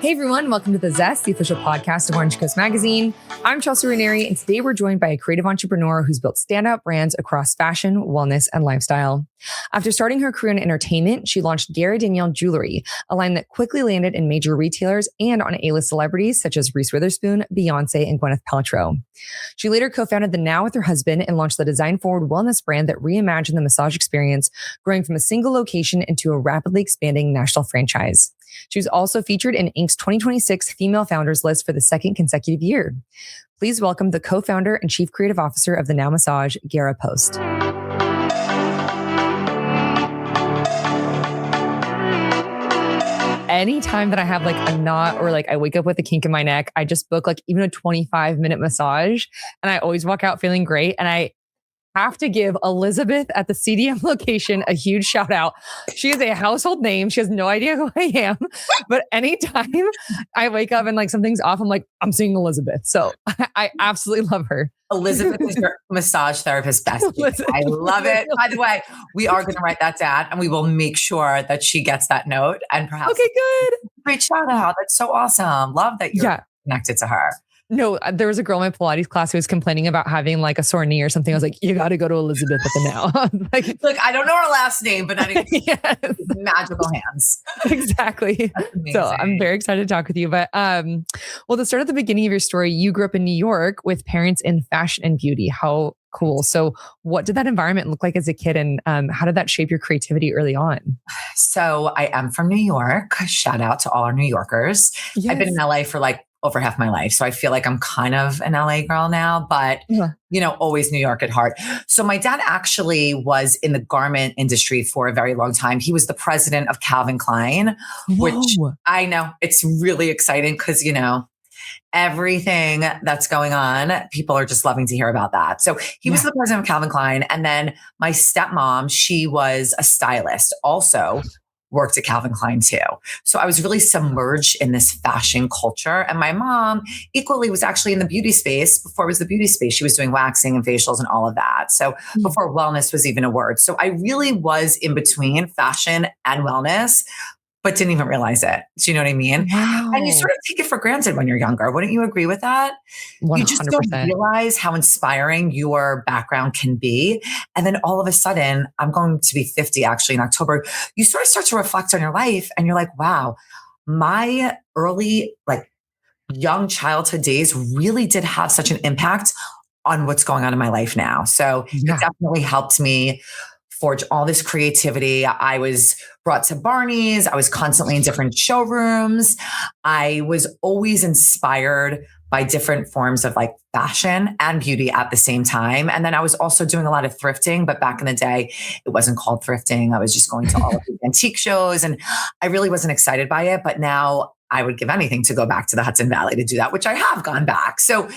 Hey everyone, welcome to The Zest, the official podcast of Orange Coast Magazine. I'm Chelsea Ranieri, and today we're joined by a creative entrepreneur who's built standout brands across fashion, wellness, and lifestyle. After starting her career in entertainment, she launched Gara Danielle Jewelry, a line that quickly landed in major retailers and on A-list celebrities such as Reese Witherspoon, Beyonce, and Gwyneth Paltrow. She later co-founded The Now with her husband and launched the design-forward wellness brand that reimagined the massage experience, growing from a single location into a rapidly expanding national franchise. She was also featured in Inc.'s 2026 Female Founders list for the second consecutive year. Please welcome the co-founder and chief creative officer of The Now Massage, Gara Post. Anytime that I have like a knot or like I wake up with a kink in my neck, I just book like even a 25-minute massage, and I always walk out feeling great. And I have to give Elizabeth at the CDM location a huge shout out. She is a household name. She has no idea who I am, but anytime I wake up and like something's off, I'm like, I'm seeing Elizabeth. So I absolutely love her. Elizabeth is your massage therapist bestie. I love it. By the way, we are going to write that down and we will make sure that she gets that note and perhaps. Okay, good. Great shout out. That's so awesome. Love that you're connected to her. No, there was a girl in my Pilates class who was complaining about having like a sore knee or something. I was like, you got to go to Elizabeth at The Now. Like, look, I don't know her last name, but I think yes. Magical hands. Exactly. So I'm very excited to talk with you. But well, to start at the beginning of your story, you grew up in New York with parents in fashion and beauty. How cool. So what did that environment look like as a kid, and how did that shape your creativity early on? So I am from New York. Shout out to all our New Yorkers. Yes. I've been in LA for like over half my life. So I feel like I'm kind of an LA girl now, but you know, always New York at heart. So my dad actually was in the garment industry for a very long time. He was the president of Calvin Klein, which I know it's really exciting because, you know, everything that's going on, people are just loving to hear about that. So he was the president of Calvin Klein. And then my stepmom, she was a stylist also. Worked at Calvin Klein too. So I was really submerged in this fashion culture. And my mom equally was actually in the beauty space. Before it was the beauty space, she was doing waxing and facials and all of that. So before wellness was even a word. So I really was in between fashion and wellness, but didn't even realize it. Do you know what I mean? Wow. And you sort of take it for granted when you're younger. Wouldn't you agree with that? 100%. You just don't realize how inspiring your background can be. And then all of a sudden, I'm going to be 50 actually in October. You sort of start to reflect on your life and you're like, wow, my early, like young childhood days really did have such an impact on what's going on in my life now. So it definitely helped me forge all this creativity. I was brought to Barney's. I was constantly in different showrooms. I was always inspired by different forms of like fashion and beauty at the same time. And then I was also doing a lot of thrifting, but back in the day, it wasn't called thrifting. I was just going to all of the antique shows and I really wasn't excited by it. But now I would give anything to go back to the Hudson Valley to do that, which I have gone back. So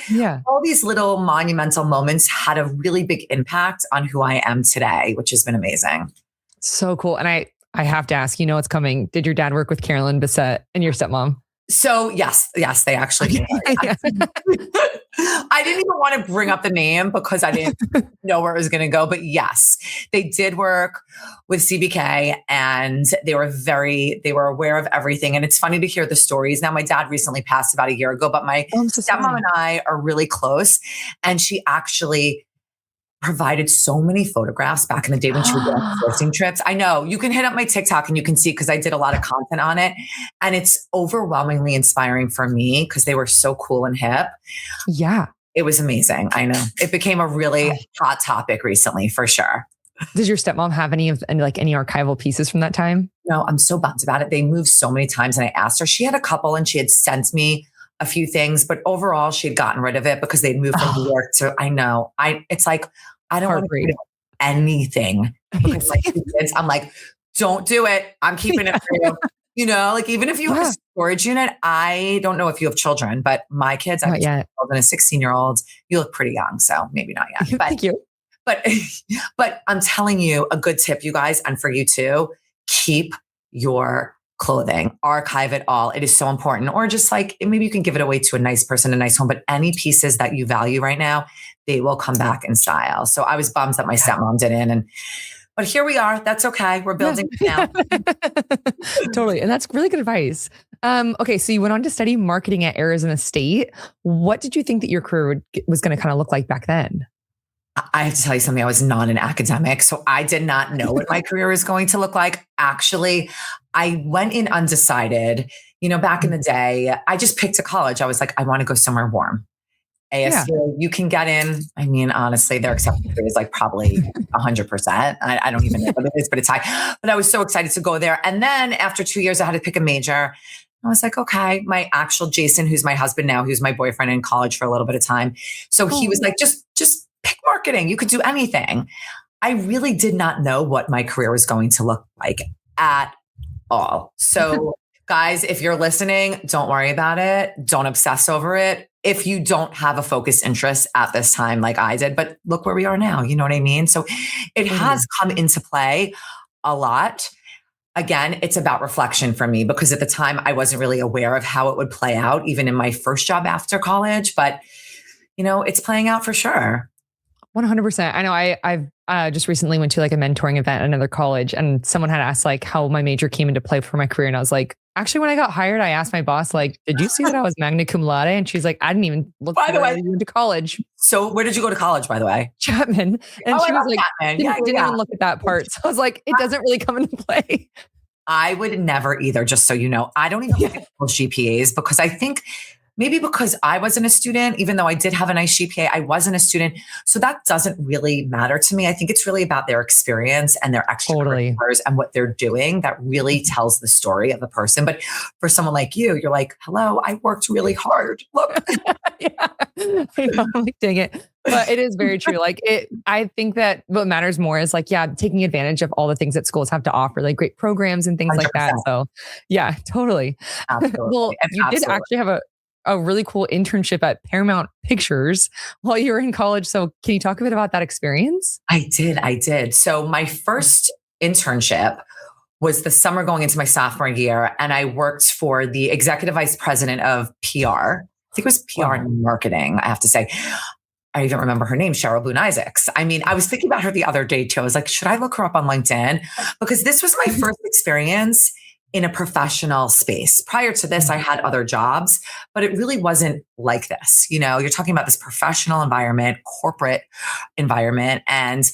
all these little monumental moments had a really big impact on who I am today, which has been amazing. So cool. And I have to ask, you know, what's coming. Did your dad work with Carolyn Bessette and your stepmom? So yes, they actually did. I didn't even want to bring up the name because I didn't know where it was going to go. But yes, they did work with CBK and they were aware of everything. And it's funny to hear the stories. Now, my dad recently passed about a year ago, but my stepmom and I are really close. And she actually provided so many photographs back in the day when she would go on sourcing trips. I know you can hit up my TikTok and you can see because I did a lot of content on it. And it's overwhelmingly inspiring for me because they were so cool and hip. Yeah. It was amazing. I know. It became a really hot topic recently for sure. Does your stepmom have any archival pieces from that time? No, I'm so bummed about it. They moved so many times and I asked her. She had a couple and she had sent me a few things, but overall she had gotten rid of it because they'd moved from New York to, it's like, I don't want to do anything because like kids, I'm like, don't do it. I'm keeping it for you. You know, like even if you have a storage unit, I don't know if you have children, but my kids, I have a 12-year-old and a 16-year-old. You look pretty young, so maybe not yet. But, thank you. But I'm telling you a good tip, you guys, and for you too, keep your clothing, archive it all. It is so important. Or just like, maybe you can give it away to a nice person, a nice home, but any pieces that you value right now, they will come back in style. So I was bummed that my stepmom didn't. But here we are. That's okay. We're building it now. Totally. And that's really good advice. Okay, so you went on to study marketing at Arizona State. What did you think that your career was going to kind of look like back then? I have to tell you something. I was not an academic, so I did not know what my career was going to look like. Actually, I went in undecided. Back in the day, I just picked a college. I was like, I want to go somewhere warm. Yeah. ASU, you can get in. I mean, honestly, their acceptance rate is like probably 100%. I don't even know what it is, but it's high. But I was so excited to go there. And then after 2 years, I had to pick a major. I was like, okay, my actual Jason, who's my husband now, who's my boyfriend in college for a little bit of time. So he was like, just pick marketing. You could do anything. I really did not know what my career was going to look like at all. So guys, if you're listening, don't worry about it. Don't obsess over it. If you don't have a focused interest at this time, like I did, but look where we are now. You know what I mean? So it has come into play a lot. Again, it's about reflection for me because at the time I wasn't really aware of how it would play out, even in my first job after college, but it's playing out for sure. 100%. I know I've just recently went to like a mentoring event at another college and someone had asked like how my major came into play for my career. And I was like, actually, when I got hired, I asked my boss, like, did you see that I was magna cum laude? And she's like, I didn't even look by the way, you went to college. So where did you go to college, by the way? Chapman. And she was like, didn't even look at that part. So I was like, it doesn't really come into play. I would never either, just so you know. I don't even look at those GPAs because I think maybe because I wasn't a student, even though I did have a nice GPA, I wasn't a student. So that doesn't really matter to me. I think it's really about their experience and their extracurriculars and what they're doing that really tells the story of a person. But for someone like you, you're like, hello, I worked really hard. Look. Yeah. I know, I'm like, dang it. But it is very true. Like I think that what matters more is like, taking advantage of all the things that schools have to offer, like great programs and things 100%. Like that. So yeah, totally. Absolutely. Well, you did actually have a really cool internship at Paramount Pictures while you were in college. So can you talk a bit about that experience? I did. So my first internship was the summer going into my sophomore year. And I worked for the executive vice president of PR. I think it was PR and marketing, I have to say. I even remember her name, Cheryl Boone Isaacs. I mean, I was thinking about her the other day too. I was like, should I look her up on LinkedIn? Because this was my first experience in a professional space. Prior to this, I had other jobs, but it really wasn't like this. You're talking about this professional environment, corporate environment. And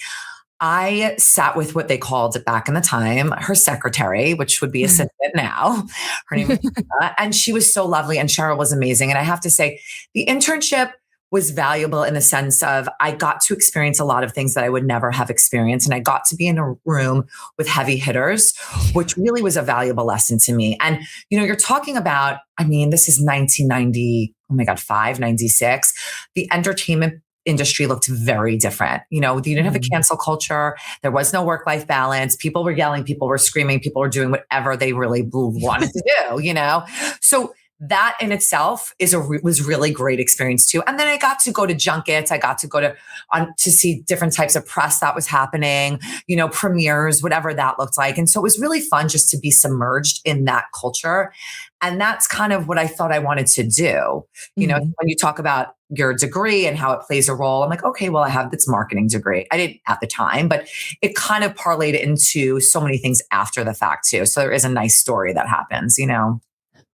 I sat with what they called back in the time, her secretary, which would be assistant now. Her name was Tina, and she was so lovely. And Cheryl was amazing. And I have to say, the internship was valuable in the sense of I got to experience a lot of things that I would never have experienced. And I got to be in a room with heavy hitters, which really was a valuable lesson to me. And, you're talking about, this is 1990, 96. The entertainment industry looked very different. You didn't have a cancel culture. There was no work-life balance. People were yelling, people were screaming, people were doing whatever they really wanted to do, So that in itself was really great experience too. And then I got to go to junkets. I got to go to see different types of press that was happening, premieres, whatever that looked like. And so it was really fun just to be submerged in that culture. And that's kind of what I thought I wanted to do. When you talk about your degree and how it plays a role, I'm like, okay, well, I have this marketing degree. I didn't at the time, but it kind of parlayed into so many things after the fact too. So there is a nice story that happens,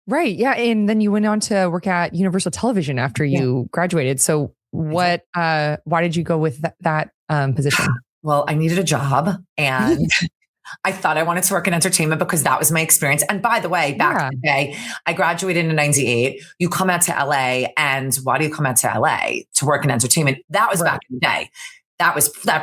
Right. Yeah. And then you went on to work at Universal Television after you graduated. So why did you go with that position? Well, I needed a job and I thought I wanted to work in entertainment because that was my experience. And by the way, back in the day, I graduated in 98. You come out to LA, and why do you come out to LA to work in entertainment? That was back in the day. That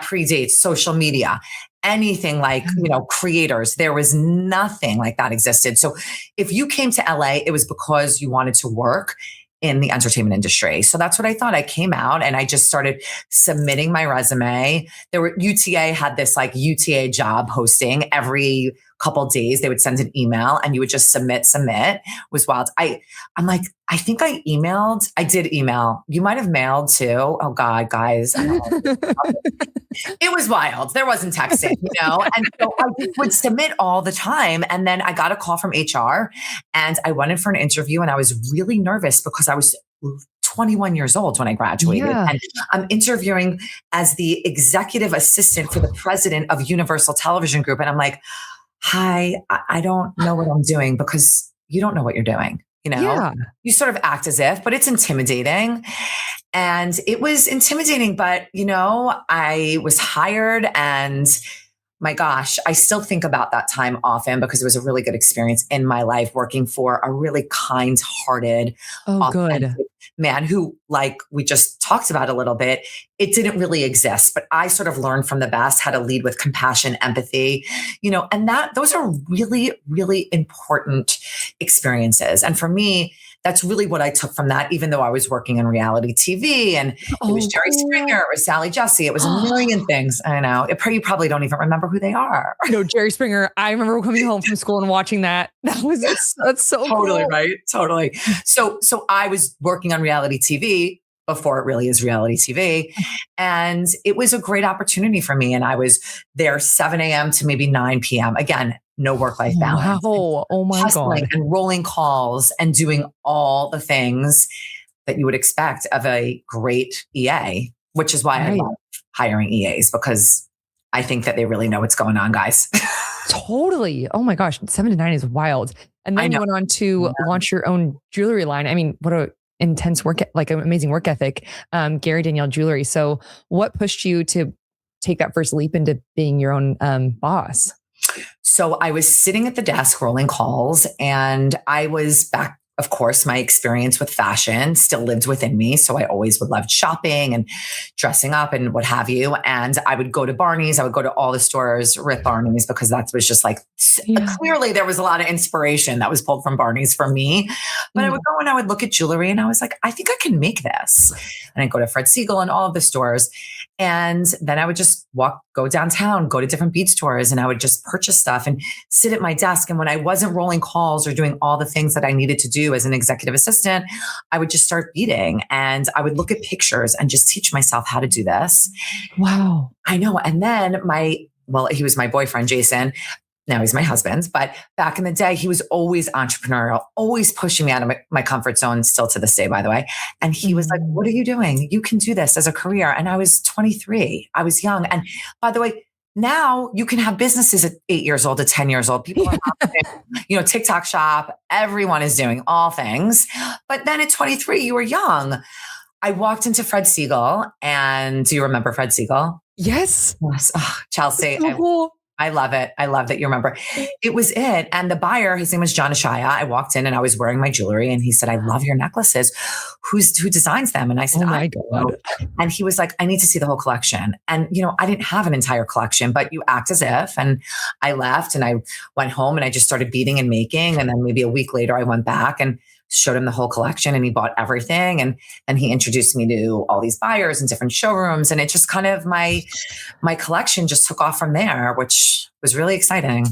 predates social media. Anything like, creators, there was nothing like that existed. So if you came to LA, it was because you wanted to work in the entertainment industry. So that's what I thought. I came out and I just started submitting my resume. UTA had this like UTA job posting every couple of days. They would send an email and you would just submit. It was wild. I'm like, I think I did email. You might have mailed too. Oh God, guys. It was wild. There wasn't texting, and so I would submit all the time. And then I got a call from HR and I went in for an interview and I was really nervous because I was 21 years old when I graduated. Yeah. And I'm interviewing as the executive assistant for the president of Universal Television Group. And I'm like, hi, I don't know what I'm doing because you don't know what you're doing. Yeah. You sort of act as if, but it's intimidating. And it was intimidating, but I was hired, and my gosh, I still think about that time often because it was a really good experience in my life working for a really kind-hearted, Oh, good. authentic man who, like we just talked about a little bit, it didn't really exist, but I sort of learned from the best how to lead with compassion, empathy, and those are really, really important experiences. And for me, that's really what I took from that, even though I was working in reality TV and it was Jerry Springer, it was Sally Jesse, it was a million things. I know. You probably don't even remember who they are. No, Jerry Springer. I remember coming home from school and watching that. That's so Totally cool. right. Totally. So I was working on reality TV before it really is reality TV. And it was a great opportunity for me. And I was there 7 a.m. to maybe 9 p.m. Again, no work-life balance. Wow. Oh my God. And rolling calls and doing all the things that you would expect of a great EA, which is why I love hiring EAs, because I think that they really know what's going on, guys. Totally. Oh my gosh. 7 to 9 is wild. And then you went on to launch your own jewelry line. I mean, what a intense work, like an amazing work ethic, Gara Danielle Jewelry. So what pushed you to take that first leap into being your own boss? So I was sitting at the desk rolling calls, and I was back. Of course, my experience with fashion still lived within me. So I always would love shopping and dressing up and what have you. And I would go to Barney's. I would go to all the stores, rip Barney's, because that was just like, clearly there was a lot of inspiration that was pulled from Barney's for me. But I would go and I would look at jewelry and I was like, I think I can make this. And I'd go to Fred Segal and all of the stores. And then I would just go downtown, go to different bead stores, and I would just purchase stuff and sit at my desk. And when I wasn't rolling calls or doing all the things that I needed to do as an executive assistant, I would just start beading, and I would look at pictures and just teach myself how to do this. Wow. I know. And then he was my boyfriend, Jason. Now he's my husband, but back in the day, he was always entrepreneurial, always pushing me out of my comfort zone, still to this day, by the way. And he was like, what are you doing? You can do this as a career. And I was 23. I was young. And by the way, now you can have businesses at 8 years old, at 10 years old. People are TikTok shop. Everyone is doing all things. But then at 23, you were young. I walked into Fred Segal. And do you remember Fred Segal? Yes. Oh, Chelsea. So cool. I love it. I love that you remember. It was it. And the buyer, his name was John Ashaya. I walked in and I was wearing my jewelry, and he said, I love your necklaces. Who designs them? And I said, oh my God. And he was like, I need to see the whole collection. And, I didn't have an entire collection, but you act as if. And I left and I went home and I just started beading and making. And then maybe a week later, I went back and showed him the whole collection, and he bought everything. And he introduced me to all these buyers and different showrooms. And it just kind of, my collection just took off from there, which was really exciting.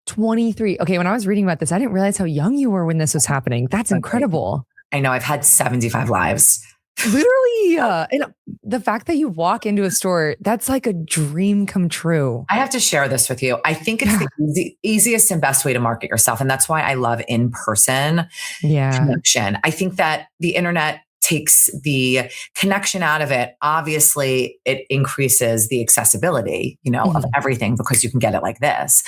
23. Okay. When I was reading about this, I didn't realize how young you were when this was happening. That's incredible. I know. I've had 75 lives. Literally. And the fact that you walk into a store, that's like a dream come true. I have to share this with you. I think it's the easiest and best way to market yourself. And that's why I love in-person connection. I think that the internet takes the connection out of it. Obviously, it increases the accessibility, of everything, because you can get it like this.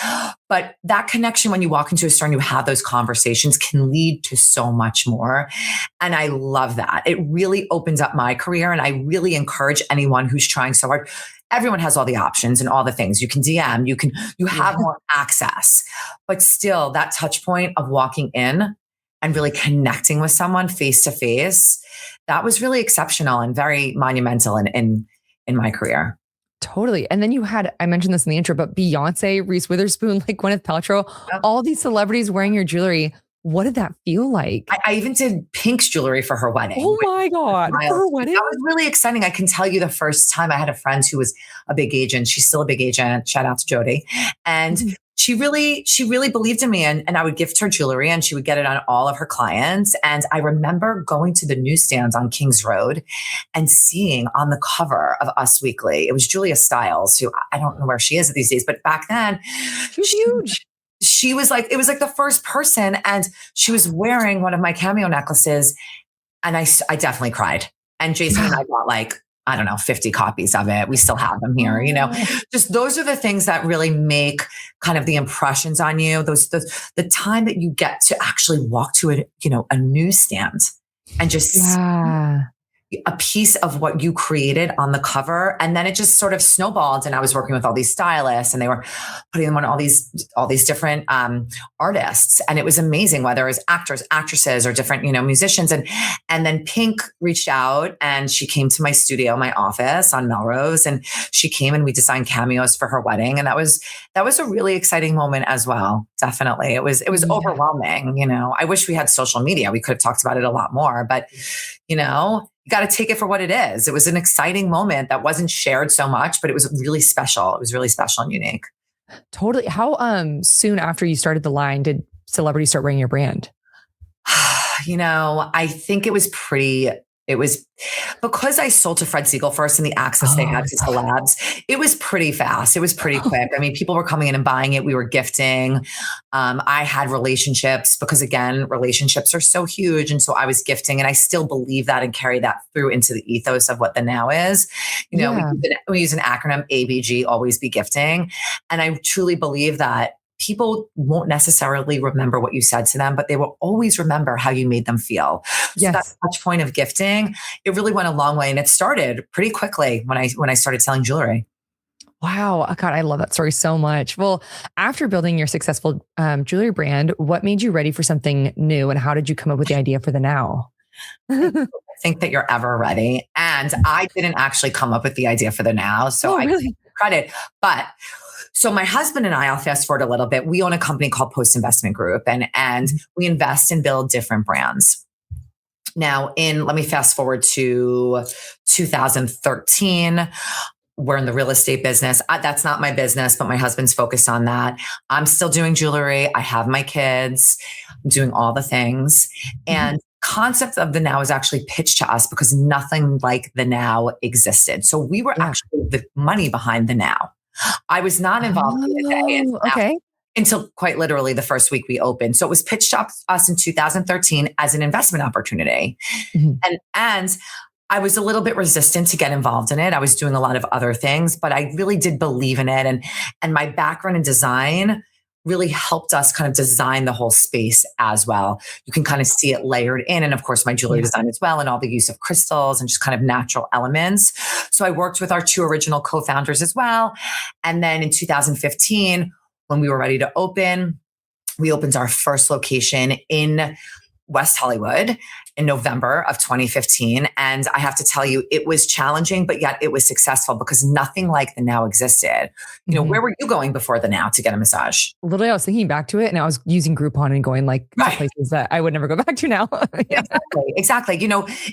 But that connection, when you walk into a store and you have those conversations, can lead to so much more. And I love that. It really opens up my career. And I really encourage anyone who's trying so hard. Everyone has all the options and all the things. You can DM, you have more access, but still that touch point of walking in and really connecting with someone face to face, that was really exceptional and very monumental in my career. Totally. And then you had, I mentioned this in the intro, but Beyonce, Reese Witherspoon, like Gwyneth Paltrow, all these celebrities wearing your jewelry. What did that feel like? I even did Pink's jewelry for her wedding. Oh my God. For her wedding? That was really exciting. I can tell you the first time I had a friend who was a big agent. She's still a big agent. Shout out to Jody. And she really believed in me, and I would gift her jewelry and she would get it on all of her clients. And I remember going to the newsstands on Kings Road and seeing on the cover of Us Weekly, it was Julia Stiles, who I don't know where she is these days, but back then she was huge. She was like, it was like the first person, and she was wearing one of my cameo necklaces. And I definitely cried. And Jason and I got like I don't know, 50 copies of it. We still have them here, just those are the things that really make kind of the impressions on you. The time that you get to actually walk to a newsstand and just a piece of what you created on the cover. And then it just sort of snowballed. And I was working with all these stylists and they were putting them on all these different artists. And it was amazing, whether it was actors, actresses, or different, musicians. And then Pink reached out and she came to my studio, my office on Melrose, and she came and we designed cameos for her wedding. And that was a really exciting moment as well. Definitely. It was overwhelming. I wish we had social media. We could have talked about it a lot more, but you got to take it for what it is. It was an exciting moment that wasn't shared so much, but it was really special. It was really special and unique. Totally. How soon after you started the line did celebrities start wearing your brand? I think it was because I sold to Fred Siegel first and the access they had to collabs. It was pretty fast. It was pretty quick. I mean, people were coming in and buying it. We were gifting. I had relationships because, again, relationships are so huge. And so I was gifting, and I still believe that and carry that through into the ethos of what the now is. We use an acronym, ABG, always be gifting. And I truly believe that people won't necessarily remember what you said to them, but they will always remember how you made them feel. So that touch point of gifting, it really went a long way. And it started pretty quickly when I started selling jewelry. Wow. God, I love that story so much. Well, after building your successful jewelry brand, what made you ready for something new? And how did you come up with the idea for the now? I think that you're ever ready. And I didn't actually come up with the idea for the now. So I take credit. But so my husband and I'll fast forward a little bit. We own a company called Post Investment Group, and we invest and build different brands. Now, let me fast forward to 2013. We're in the real estate business. That's not my business, but my husband's focused on that. I'm still doing jewelry. I have my kids. I'm doing all the things. And concept of the now is actually pitched to us because nothing like the now existed. So we were actually the money behind the now. I was not involved in the day until quite literally the first week we opened. So it was pitched to us in 2013 as an investment opportunity. And I was a little bit resistant to get involved in it. I was doing a lot of other things, but I really did believe in it. And my background in design really helped us kind of design the whole space as well. You can kind of see it layered in. And of course, my jewelry design as well, and all the use of crystals and just kind of natural elements. So I worked with our two original co-founders as well. And then in 2015, when we were ready to open, we opened our first location in West Hollywood in November of 2015. And I have to tell you, it was challenging, but yet it was successful because nothing like the now existed. Where were you going before the now to get a massage? Literally, I was thinking back to it and I was using Groupon and going to places that I would never go back to now. Exactly.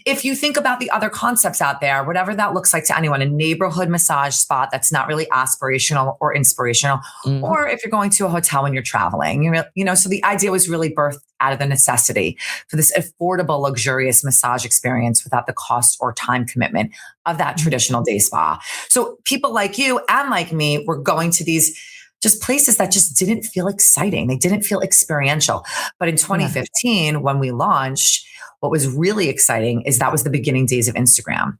If you think about the other concepts out there, whatever that looks like to anyone, a neighborhood massage spot that's not really aspirational or inspirational, or if you're going to a hotel when you're traveling, so the idea was really birthed out of the necessity for this affordable, luxurious massage experience without the cost or time commitment of that traditional day spa. So people like you and like me were going to these just places that just didn't feel exciting. They didn't feel experiential. But in 2015, when we launched, what was really exciting is that was the beginning days of Instagram.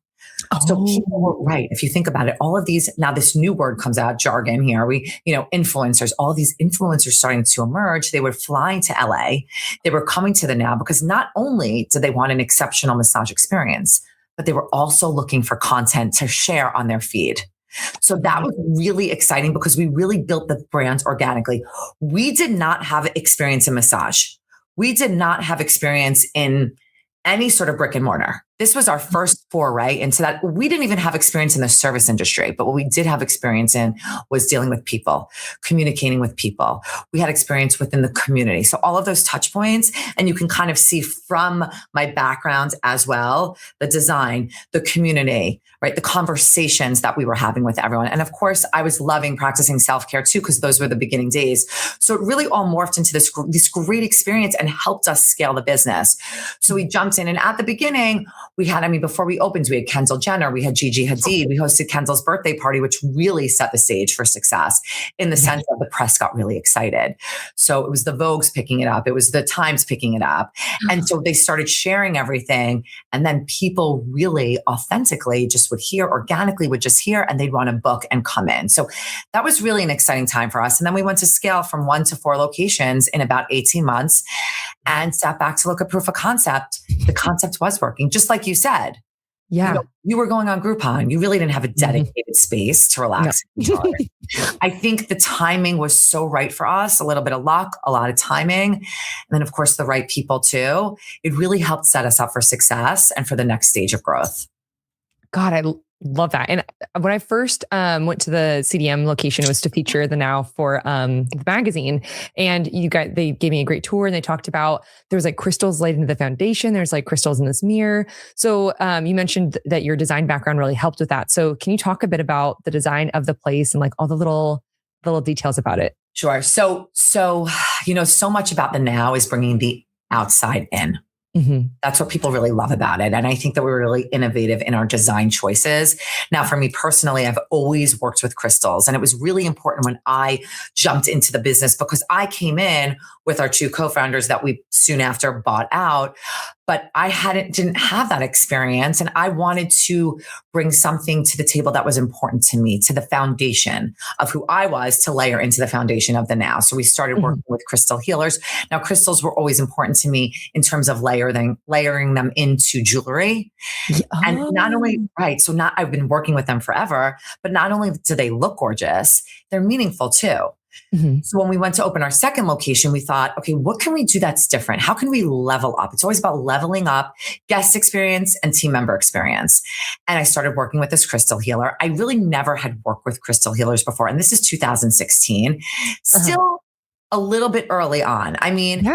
So people were right. If you think about it, all of these, now this new word comes out, jargon here. Influencers, all of these influencers starting to emerge. They were flying to LA. They were coming to the now because not only did they want an exceptional massage experience, but they were also looking for content to share on their feed. So that was really exciting because we really built the brands organically. We did not have experience in massage. We did not have experience in any sort of brick and mortar. This was our first foray into that. We didn't even have experience in the service industry, but what we did have experience in was dealing with people, communicating with people. We had experience within the community. So all of those touch points, and you can kind of see from my background as well, the design, the community, right? The conversations that we were having with everyone. And of course, I was loving practicing self-care too, because those were the beginning days. So it really all morphed into this great experience and helped us scale the business. So we jumped in, and at the beginning, before we opened, we had Kendall Jenner, we had Gigi Hadid, we hosted Kendall's birthday party, which really set the stage for success in the sense that the press got really excited. So it was the Vogue's picking it up. It was the Times picking it up. And so they started sharing everything. And then people really authentically just would hear, organically would just hear, and they'd want to book and come in. So that was really an exciting time for us. And then we went to scale from 1 to 4 locations in about 18 months and sat back to look at proof of concept. The concept was working, just like you said. Yeah. You were going on Groupon. You really didn't have a dedicated space to relax and recharge. I think the timing was so right for us, a little bit of luck, a lot of timing, and then of course the right people too. It really helped set us up for success and for the next stage of growth. God, I love that. And when I first went to the CDM location, it was to feature the Now for the magazine. And they gave me a great tour, and they talked about there's like crystals laid into the foundation. There's like crystals in this mirror. So you mentioned that your design background really helped with that. So can you talk a bit about the design of the place and like all the little details about it? Sure. So so much about the Now is bringing the outside in. Mm-hmm. That's what people really love about it. And I think that we're really innovative in our design choices. Now, for me personally, I've always worked with crystals, and it was really important when I jumped into the business because I came in with our 2 co-founders that we soon after bought out. But I didn't have that experience. And I wanted to bring something to the table that was important to me, to the foundation of who I was, to layer into the foundation of the Now. So we started working with crystal healers. Now, crystals were always important to me in terms of layering them into jewelry. Oh. And not only, right. So I've been working with them forever, but not only do they look gorgeous, they're meaningful too. Mm-hmm. So when we went to open our second location, we thought, okay, what can we do that's different? How can we level up? It's always about leveling up guest experience and team member experience. And I started working with this crystal healer. I really never had worked with crystal healers before. And this is 2016, still a little bit early on. I mean,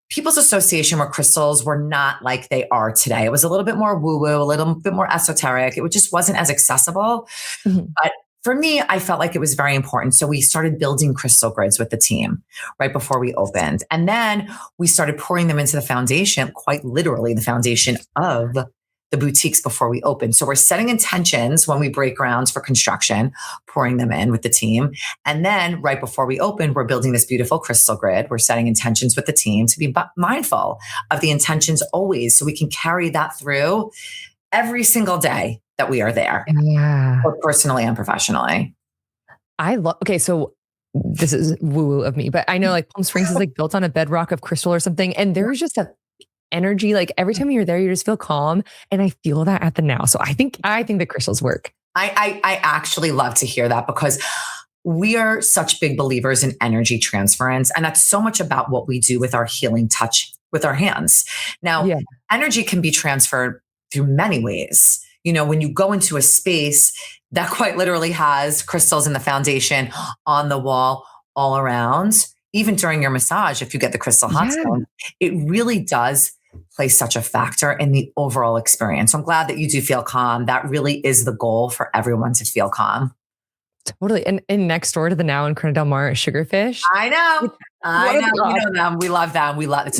people's association with crystals were not like they are today. It was a little bit more woo-woo, a little bit more esoteric. It just wasn't as accessible. Mm-hmm. But for me, I felt like it was very important. So we started building crystal grids with the team right before we opened. And then we started pouring them into the foundation, quite literally the foundation of the boutiques before we opened. So we're setting intentions when we break grounds for construction, pouring them in with the team. And then right before we open, we're building this beautiful crystal grid. We're setting intentions with the team to be mindful of the intentions always, so we can carry that through every single day that we are there, both personally and professionally. Okay, so this is woo-woo of me, but I know like Palm Springs is like built on a bedrock of crystal or something. And there's just a energy, like every time you're there, you just feel calm. And I feel that at the Now. So I think the crystals work. I actually love to hear that, because we are such big believers in energy transference. And that's so much about what we do with our healing touch with our hands. Now, energy can be transferred through many ways. When you go into a space that quite literally has crystals in the foundation, on the wall, all around, even during your massage, if you get the crystal hot stone, it really does play such a factor in the overall experience. So I'm glad that you do feel calm. That really is the goal, for everyone to feel calm. Totally. And next door to the Now in Corona Del Mar is Sugarfish. I know. We know them. We love them. We love it.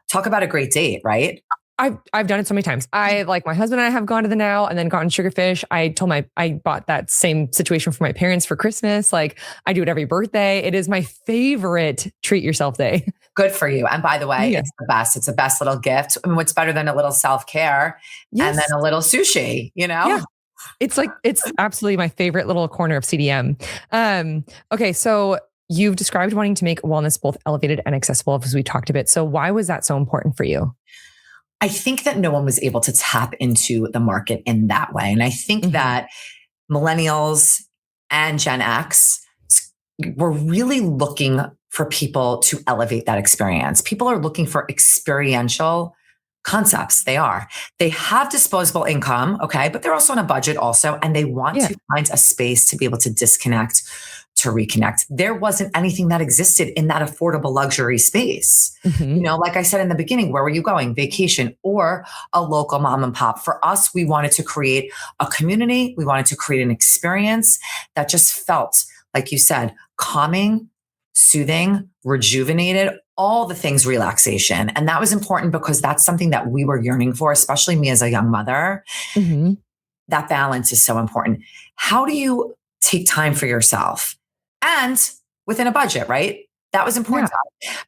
Talk about a great date, right? I've done it so many times. My husband and I have gone to the Now and then gotten Sugarfish. I bought that same situation for my parents for Christmas. Like, I do it every birthday. It is my favorite treat yourself day. Good for you. And by the way, it's the best. It's the best little gift. I mean, what's better than a little self-care and then a little sushi, Yeah. It's absolutely my favorite little corner of CDM. Okay. So you've described wanting to make wellness both elevated and accessible, as we talked a bit. So why was that so important for you? I think that no one was able to tap into the market in that way. And I think that millennials and Gen X were really looking for people to elevate that experience. People are looking for experiential concepts. They have disposable income, okay, but they're also on a budget also, and they want to find a space to be able to disconnect, to reconnect. There wasn't anything that existed in that affordable luxury space. Like I said in the beginning, where were you going? Vacation or a local mom and pop. For us, we wanted to create a community. We wanted to create an experience that just felt, like you said, calming, soothing, rejuvenated, all the things relaxation. And that was important because that's something that we were yearning for, especially me as a young mother. Mm-hmm. That balance is so important. How do you take time for yourself and within a budget, right? That was important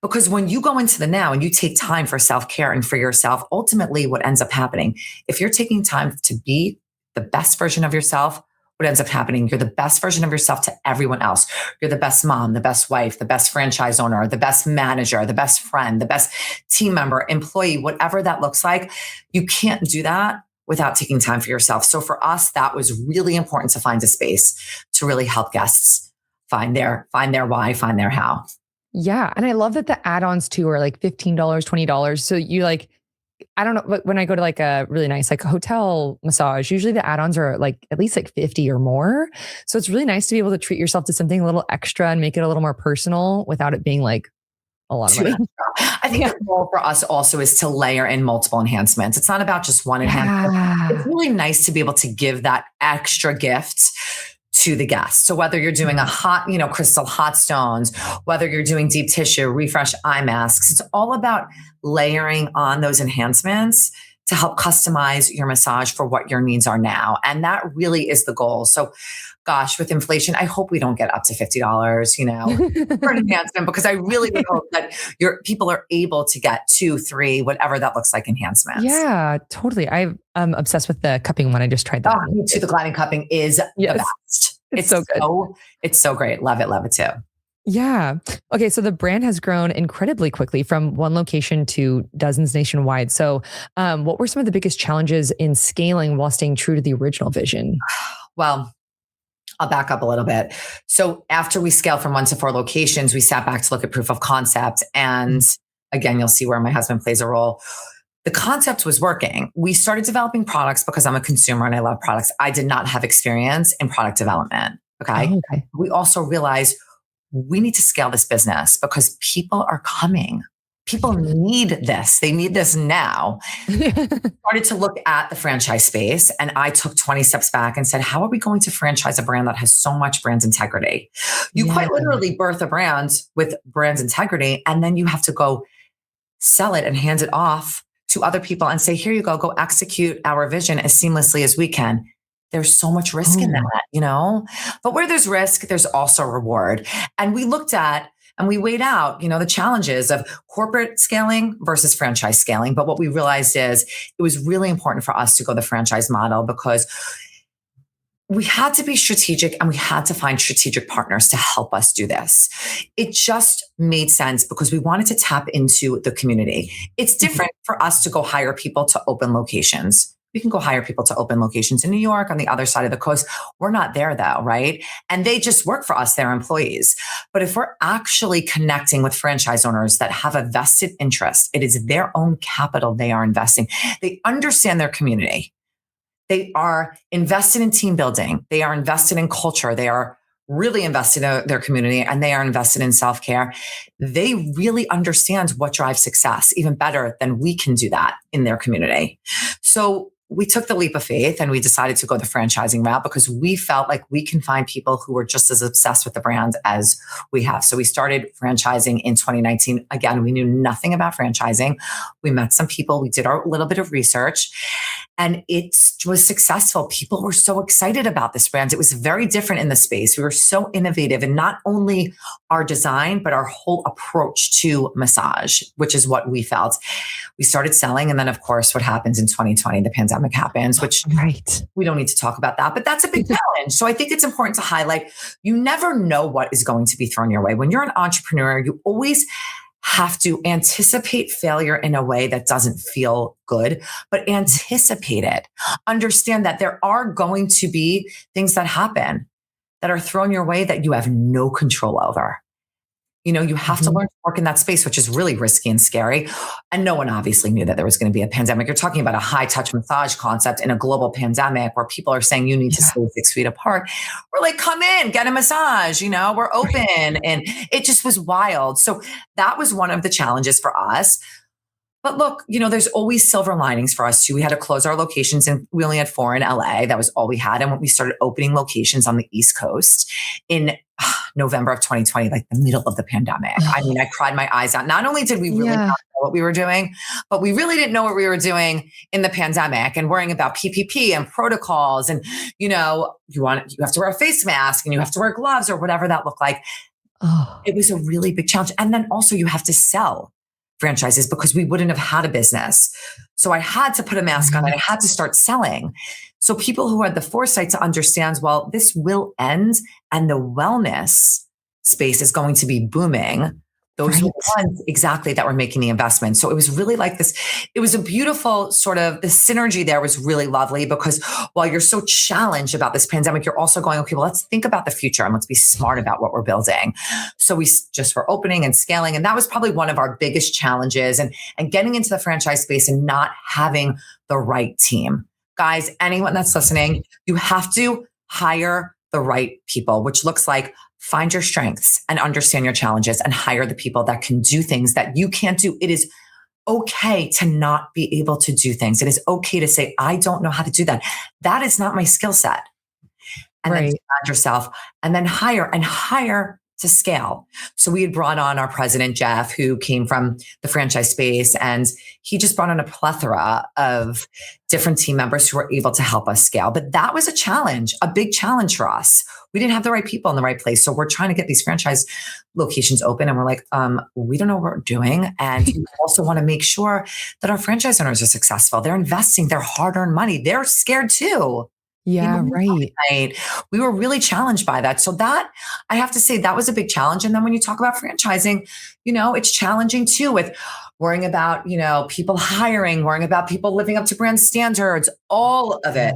because when you go into the now and you take time for self-care and for yourself, ultimately what ends up happening, if you're taking time to be the best version of yourself, what ends up happening, you're the best version of yourself to everyone else. You're the best mom, the best wife, the best franchise owner, the best manager, the best friend, the best team member, employee, whatever that looks like. You can't do that without taking time for yourself. So for us, that was really important to find a space to really help guests find their why, find their how. Yeah. And I love that the add-ons too are like $15, $20. So you like, I don't know, but when I go to like a really nice like hotel massage, usually the add-ons are like at least like 50 or more. So it's really nice to be able to treat yourself to something a little extra and make it a little more personal without it being like a lot of money. I think the goal for us also is to layer in multiple enhancements. It's not about just one enhancement. It's really nice to be able to give that extra gift to the guests. So whether you're doing a hot, crystal hot stones, whether you're doing deep tissue, refresh eye masks, it's all about layering on those enhancements to help customize your massage for what your needs are now. And that really is the goal. So gosh, with inflation, I hope we don't get up to $50, for an enhancement, because I really would hope that your people are able to get 2, 3, whatever that looks like enhancements. Yeah, totally. I'm obsessed with the cupping one. I just tried that. Oh, me too. The gliding cupping is the best. It's so good. It's so great. Love it too. Yeah. Okay. So the brand has grown incredibly quickly from one location to dozens nationwide. So what were some of the biggest challenges in scaling while staying true to the original vision? Well, I'll back up a little bit. So after we scaled from 1 to 4 locations, we sat back to look at proof of concept. And again, you'll see where my husband plays a role. The concept was working. We started developing products because I'm a consumer and I love products. I did not have experience in product development. Okay. Oh, okay. We also realized we need to scale this business because people are coming. People need this. They need this now. Started to look at the franchise space, and I took 20 steps back and said, how are we going to franchise a brand that has so much brand integrity? You quite literally birth a brand with brand integrity, and then you have to go sell it and hand it off to other people and say, here you go execute our vision as seamlessly as we can. There's so much risk in that, but where there's risk, there's also reward. And we looked at and we weighed out, the challenges of corporate scaling versus franchise scaling. But what we realized is it was really important for us to go the franchise model because we had to be strategic and we had to find strategic partners to help us do this. It just made sense because we wanted to tap into the community. It's different for us to go hire people to open locations. We can go hire people to open locations in New York on the other side of the coast. We're not there though, right? And they just work for us, they're employees. But if we're actually connecting with franchise owners that have a vested interest, it is their own capital they are investing. They understand their community. They are invested in team building. They are invested in culture. They are really invested in their community and they are invested in self-care. They really understand what drives success even better than we can do that in their community. So we took the leap of faith and we decided to go the franchising route because we felt like we can find people who were just as obsessed with the brand as we have. So we started franchising in 2019. Again, we knew nothing about franchising. We met some people. We did our little bit of research and it was successful. People were so excited about this brand. It was very different in the space. We were so innovative in not only our design, but our whole approach to massage, which is what we felt. We started selling. And then of course, what happens in 2020, the pandemic happens, which we don't need to talk about that, but that's a big challenge. So I think it's important to highlight, you never know what is going to be thrown your way. When you're an entrepreneur, you always have to anticipate failure in a way that doesn't feel good, but anticipate it. Understand that there are going to be things that happen that are thrown your way that you have no control over. You have to learn to work in that space, which is really risky and scary. And no one obviously knew that there was going to be a pandemic. You're talking about a high touch massage concept in a global pandemic where people are saying you need to stay 6 feet apart. We're like, come in, get a massage, we're open. And it just was wild. So that was one of the challenges for us. But look, there's always silver linings for us too. We had to close our locations and we only had 4 in LA. That was all we had. And when we started opening locations on the East Coast in November of 2020, like the middle of the pandemic. I mean, I cried my eyes out. Not only did we really not know what we were doing, but we really didn't know what we were doing in the pandemic and worrying about PPP and protocols. And, you have to wear a face mask and you have to wear gloves or whatever that looked like. Oh. It was a really big challenge. And then also you have to sell franchises because we wouldn't have had a business. So I had to put a mask on and I had to start selling. So people who had the foresight to understand, well, this will end and the wellness space is going to be booming. Those were the ones exactly that were making the investment. So it was really like this. It was a beautiful sort of, the synergy there was really lovely because while you're so challenged about this pandemic, you're also going, okay, well, let's think about the future and let's be smart about what we're building. So we just were opening and scaling. And that was probably one of our biggest challenges and getting into the franchise space and not having the right team. Guys, anyone that's listening, you have to hire the right people, which looks like find your strengths and understand your challenges and hire the people that can do things that you can't do. It is okay to not be able to do things. It is okay to say, I don't know how to do that. That is not my skill set. And then find yourself and then hire to scale. So we had brought on our president, Jeff, who came from the franchise space, and he just brought on a plethora of different team members who were able to help us scale. But that was a challenge, a big challenge for us. We didn't have the right people in the right place. So we're trying to get these franchise locations open. And we're like, we don't know what we're doing. And we also want to make sure that our franchise owners are successful. They're investing their hard-earned money. They're scared too. Yeah, right. We were really challenged by that. So that, I have to say, that was a big challenge. And then when you talk about franchising, it's challenging too with worrying about, people hiring, worrying about people living up to brand standards, all of it.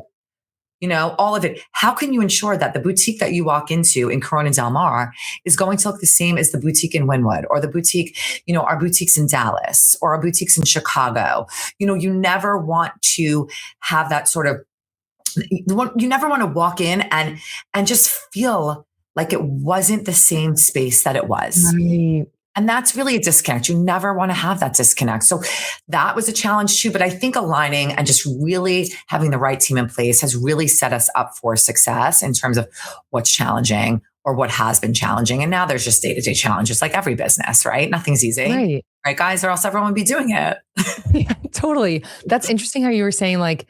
All of it. How can you ensure that the boutique that you walk into in Corona Del Mar is going to look the same as the boutique in Wynwood or the boutique, our boutiques in Dallas or our boutiques in Chicago? You never want to have that sort of, you never want to walk in and just feel like it wasn't the same space that it was. Right. And that's really a disconnect. You never want to have that disconnect. So that was a challenge too. But I think aligning and just really having the right team in place has really set us up for success in terms of what's challenging or what has been challenging. And now there's just day-to-day challenges like every business, right? Nothing's easy. Right, guys? Or else everyone would be doing it. Yeah, totally. That's interesting how you were saying like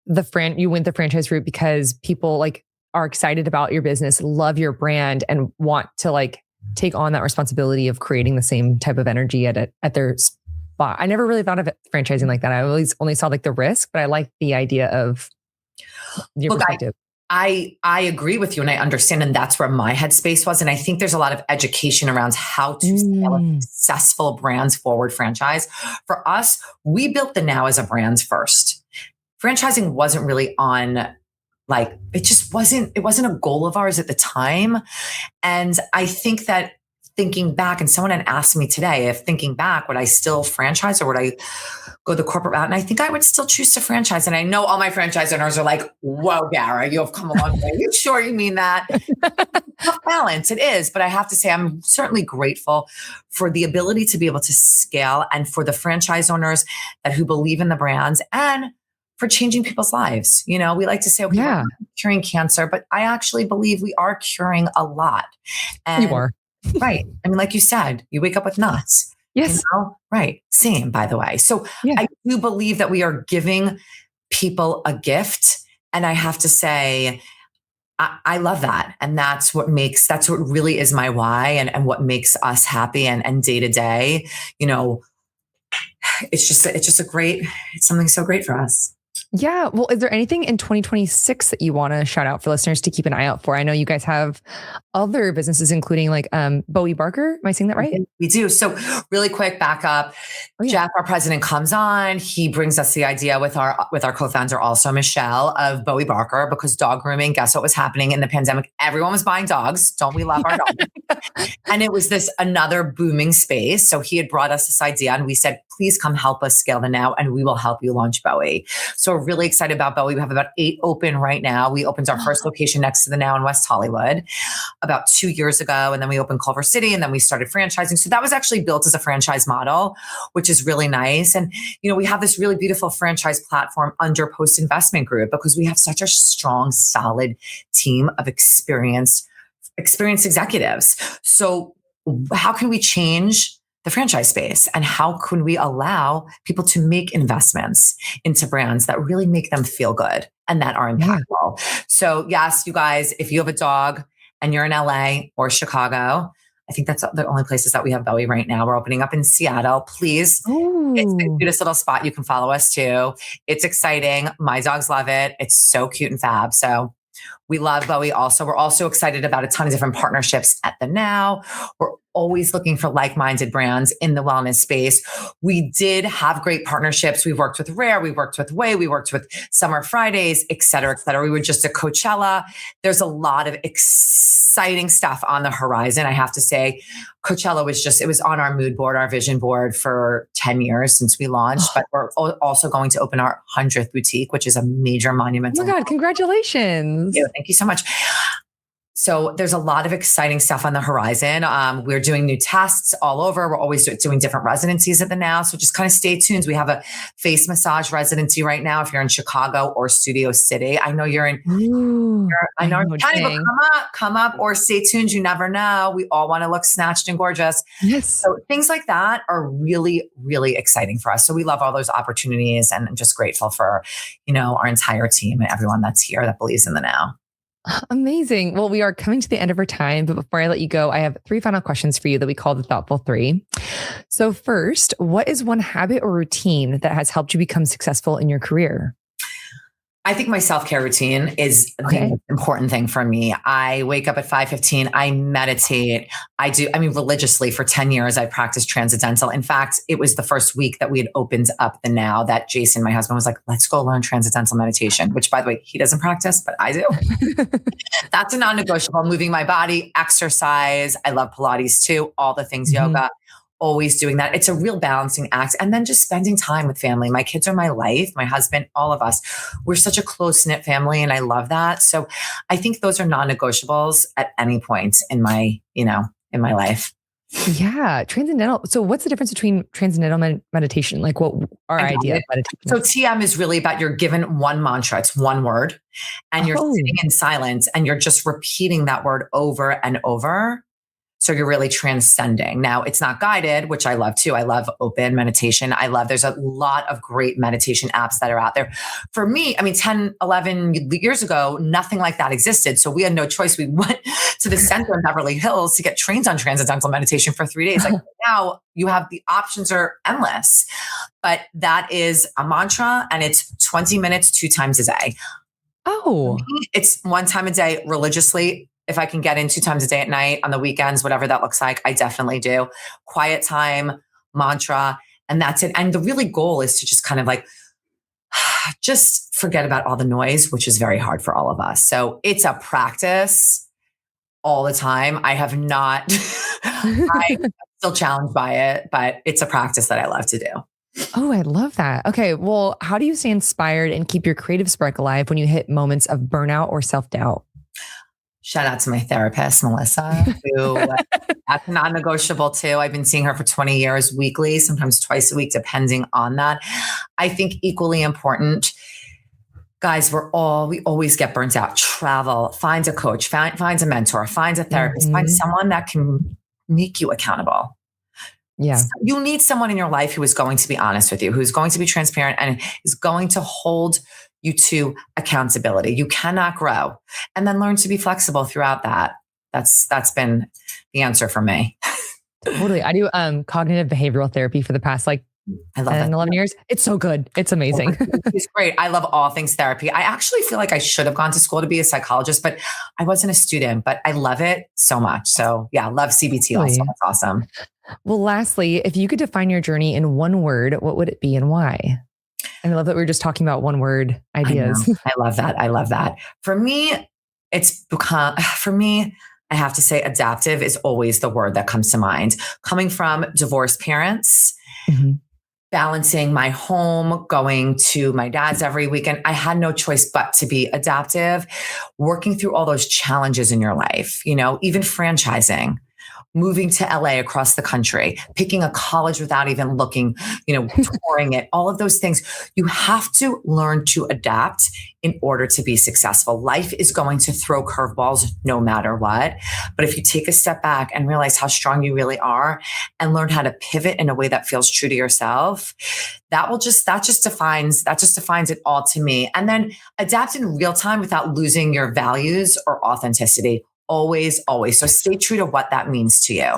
you went the franchise route because people like are excited about your business, love your brand, and want to like take on that responsibility of creating the same type of energy at their spot. I never really thought of it franchising like that. I always only saw like the risk, but I like the idea of your perspective. I agree with you and I understand. And that's where my headspace was. And I think there's a lot of education around how to scale a successful brands forward franchise. For us, we built the Now as a brand first. Franchising wasn't really on it wasn't a goal of ours at the time. And I think that thinking back, and someone had asked me today, if thinking back, would I still franchise or would I go the corporate route? And I think I would still choose to franchise. And I know all my franchise owners are like, whoa, Gara, you have come a long way. Are you sure you mean that? Tough balance. It is. But I have to say, I'm certainly grateful for the ability to be able to scale and for the franchise owners who believe in the brands and for changing people's lives. We like to say, okay, we're not curing cancer, but I actually believe we are curing a lot. And you are. Right. I mean, like you said, you wake up with nuts. Yes. Right. Same, by the way. So I do believe that we are giving people a gift. And I have to say, I love that. And that's what really is my why and what makes us happy and day to day, it's something so great for us. Yeah. Well, is there anything in 2026 that you want to shout out for listeners to keep an eye out for? I know you guys have other businesses, including like Bowie Barker. Am I saying that right? We do. So really quick back up. Jeff, our president, comes on. He brings us the idea with our co-founder, also Michelle, of Bowie Barker, because dog grooming, guess what was happening in the pandemic? Everyone was buying dogs. Don't we love our dogs? And it was another booming space. So he had brought us this idea and we said, please come help us scale the Now and we will help you launch Bowie. So we're really excited about Bowie. We have about 8 open right now. We opened our first location next to the Now in West Hollywood about 2 years ago. And then we opened Culver City and then we started franchising. So that was actually built as a franchise model, which is really nice. And, we have this really beautiful franchise platform under Post Investment Group because we have such a strong, solid team of experienced experienced executives. So how can we change the franchise space, and how can we allow people to make investments into brands that really make them feel good and that are impactful? So yes, you guys, if you have a dog and you're in LA or Chicago, I think that's the only places that we have Bowie right now. We're opening up in Seattle. Please. Ooh. It's the cutest little spot. You can follow us too. It's exciting. My dogs love it. It's so cute and fab. So we love Bowie also. We're also excited about a ton of different partnerships at the now. We're always looking for like-minded brands in the wellness space. We did have great partnerships. We worked with Rare, we worked with Way, we worked with Summer Fridays, et cetera, et cetera. We were just at Coachella. There's a lot of exciting stuff on the horizon. I have to say, Coachella it was on our mood board, our vision board for 10 years since we launched, but we're also going to open our 100th boutique, which is a major monumental. Oh my God, congratulations. Thank you so much. So there's a lot of exciting stuff on the horizon. We're doing new tests all over. We're always doing different residencies at the now. So just kind of stay tuned. We have a face massage residency right now. If you're in Chicago or Studio City, I know you're in, I know you're County, but come up or stay tuned. You never know. We all want to look snatched and gorgeous. Yes. So things like that are really, really exciting for us. So we love all those opportunities, and I'm just grateful for, our entire team and everyone that's here that believes in the now. Amazing. Well, we are coming to the end of our time, but before I let you go, I have 3 final questions for you that we call the Thoughtful 3. So first, what is one habit or routine that has helped you become successful in your career? I think my self-care routine is the most important thing for me. I wake up at 5:15. I meditate. Religiously for 10 years, I practiced transcendental. In fact, it was the first week that we had opened up the now that Jason, my husband, was like, let's go learn transcendental meditation, which by the way, he doesn't practice, but I do. That's a non-negotiable. Moving my body, exercise. I love Pilates too. All the things, yoga. Always doing that. It's a real balancing act. And then just spending time with family. My kids are my life, my husband, all of us. We're such a close-knit family, and I love that. So I think those are non-negotiables at any point in my, in my life. Yeah. Transcendental. So what's the difference between transcendental meditation? Like what our idea of meditation? So TM is really about you're given one mantra. It's one word, and you're sitting in silence and you're just repeating that word over and over. So you're really transcending. Now, it's not guided, which I love too. I love open meditation. There's a lot of great meditation apps that are out there. For me, 10, 11 years ago, nothing like that existed. So we had no choice. We went to the center in Beverly Hills to get trained on transcendental meditation for 3 days. Like now you have the options are endless, but that is a mantra, and it's 20 minutes, 2 times a day. Oh, it's 1 time a day religiously. If I can get in 2 times a day at night, on the weekends, whatever that looks like, I definitely do. Quiet time, mantra, and that's it. And the really goal is to just kind of like, just forget about all the noise, which is very hard for all of us. So it's a practice all the time. I'm still challenged by it, but it's a practice that I love to do. Oh, I love that. Okay. Well, how do you stay inspired and keep your creative spark alive when you hit moments of burnout or self-doubt? Shout out to my therapist, Melissa, who that's non-negotiable too. I've been seeing her for 20 years weekly, sometimes twice a week, depending on that. I think equally important, guys, we always get burnt out. Travel, find a coach, find a mentor, find a therapist, find someone that can make you accountable. Yeah. You need someone in your life who is going to be honest with you, who's going to be transparent, and is going to hold you to accountability. You cannot grow, and then learn to be flexible throughout that. That's been the answer for me. Totally. I do cognitive behavioral therapy for the past I love 11 years. It's so good. It's amazing. It's great. I love all things therapy. I actually feel like I should have gone to school to be a psychologist, but I wasn't a student, but I love it so much. So yeah, love CBT also. That's awesome. Well, lastly, if you could define your journey in one word, what would it be and why? And I love that we were just talking about one word ideas. I love that. For me, I have to say adaptive is always the word that comes to mind. Coming from divorced parents, balancing my home, going to my dad's every weekend, I had no choice but to be adaptive, working through all those challenges in your life, even franchising. moving to LA across the country, picking a college without even looking, touring it, all of those things. You have to learn to adapt in order to be successful. Life is going to throw curveballs no matter what. But if you take a step back and realize how strong you really are and learn how to pivot in a way that feels true to yourself, that just defines it all to me. And then adapt in real time without losing your values or authenticity. Always, always. So stay true to what that means to you.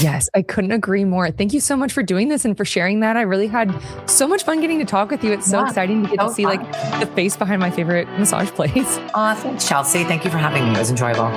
Yes, I couldn't agree more. Thank you so much for doing this and for sharing that. I really had so much fun getting to talk with you. It's so exciting to get to see like the face behind my favorite massage place. Thanks, Chelsea. Thank you for having me. It was enjoyable.